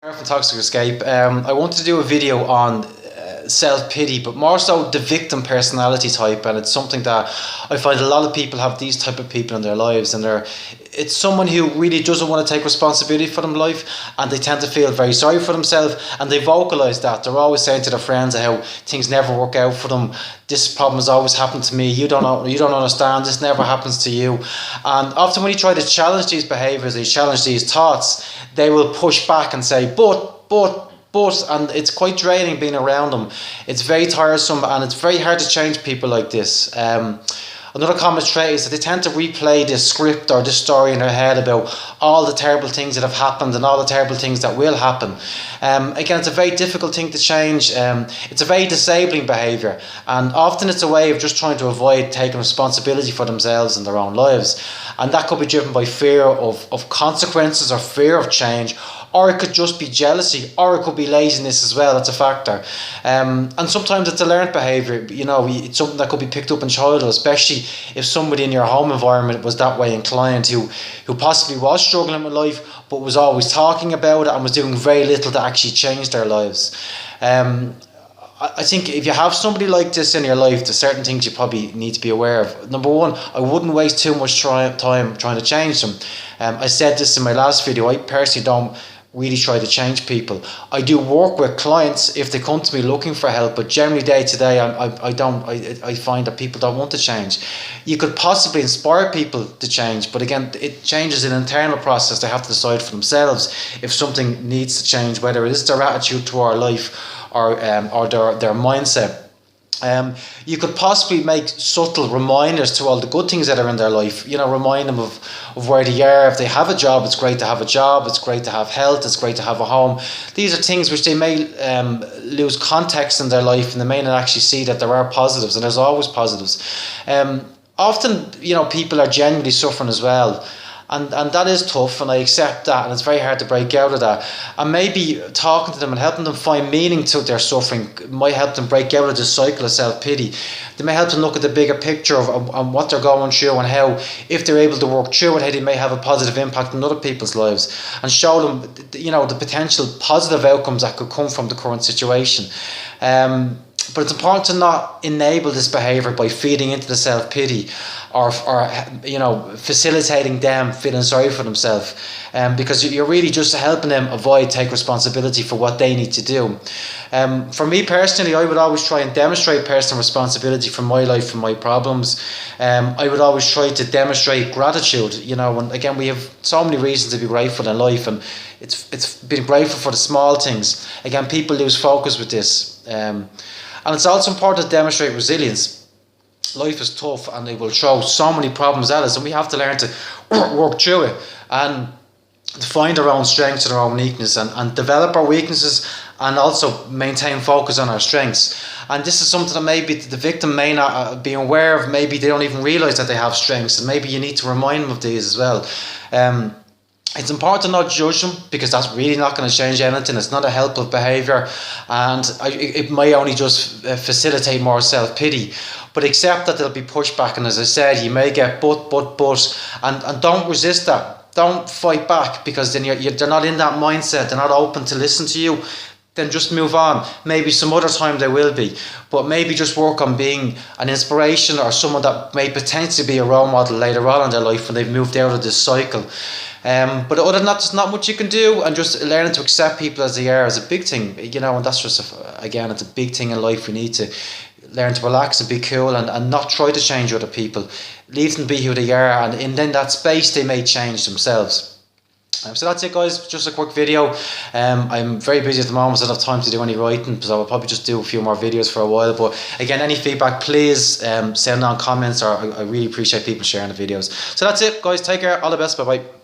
From Toxic Escape. I wanted to do a video on self-pity, but more so the victim personality type, and it's something that I find a lot of people have these type of people in their lives, and it's someone who really doesn't want to take responsibility for their life, and they tend to feel very sorry for themselves, and they vocalize that. They're always saying to their friends how things never work out for them. This problem has always happened to me. You don't understand. This never happens to you. And often when you try to challenge these behaviors, they challenge these thoughts, they will push back and say, but, and it's quite draining being around them. It's very tiresome, and it's very hard to change people like this. Another common trait is that they tend to replay this script or this story in their head about all the terrible things that have happened and all the terrible things that will happen. Again, it's a very difficult thing to change. It's a very disabling behaviour, and often it's a way of just trying to avoid taking responsibility for themselves and their own lives. And that could be driven by fear of consequences or fear of change, or it could just be jealousy, or it could be laziness as well. That's a factor. And sometimes it's a learned behaviour. It's something that could be picked up in childhood, especially if somebody in your home environment was that way inclined, who possibly was struggling with life but was always talking about it and was doing very little to actually change their lives. I think if you have somebody like this in your life, there's certain things you probably need to be aware of. Number one, I wouldn't waste too much time trying to change them. I said this in my last video. I personally don't really try to change people. I do work with clients if they come to me looking for help, but generally day to day I find that people don't want to change. You could possibly inspire people to change, but again, it changes an internal process. They have to decide for themselves if something needs to change, whether it is their attitude to our life or their mindset. You could possibly make subtle reminders to all the good things that are in their life. Remind them of where they are. If they have a job, it's great to have a job. It's great to have health. It's great to have a home. These are things which they may lose context in their life, and they may not actually see that there are positives, and there's always positives. Often, people are genuinely suffering as well. And that is tough, and I accept that, and it's very hard to break out of that. And maybe talking to them and helping them find meaning to their suffering might help them break out of this cycle of self-pity. They may help them look at the bigger picture of what they're going through, and how, if they're able to work through it, how they may have a positive impact on other people's lives, and show them, the potential positive outcomes that could come from the current situation. But it's important to not enable this behaviour by feeding into the self-pity or facilitating them feeling sorry for themselves, because you're really just helping them take responsibility for what they need to do. For me personally, I would always try and demonstrate personal responsibility for my life and my problems. I would always try to demonstrate gratitude, and again, we have so many reasons to be grateful in life, and it's being grateful for the small things. Again, people lose focus with this. And it's also important to demonstrate resilience. Life is tough, and it will throw so many problems at us, and we have to learn to work through it and to find our own strengths and our own weakness, and develop our weaknesses, and also maintain focus on our strengths. And this is something that maybe the victim may not be aware of. Maybe they don't even realise that they have strengths, and maybe you need to remind them of these as well. It's important to not judge them, because that's really not going to change anything. It's not a helpful behaviour, and it may only just facilitate more self-pity. But accept that there'll be pushback, and as I said, you may get but, and don't resist that. Don't fight back, because then they're not in that mindset. They're not open to listen to you. Then just move on. Maybe some other time they will be, but maybe just work on being an inspiration, or someone that may potentially be a role model later on in their life when they've moved out of this cycle. But other than that, there's not much you can do, and just learning to accept people as they are is a big thing, and that's just, again, it's a big thing in life. We need to learn to relax and be cool, and not try to change other people. Leave them be who they are, and in that space they may change themselves. So that's it, guys. Just a quick video. I'm very busy at the moment, so I don't have time to do any writing, so I'll probably just do a few more videos for a while. But again, any feedback, please send on comments, or I really appreciate people sharing the videos. So that's it, guys. Take care. All the best. Bye bye.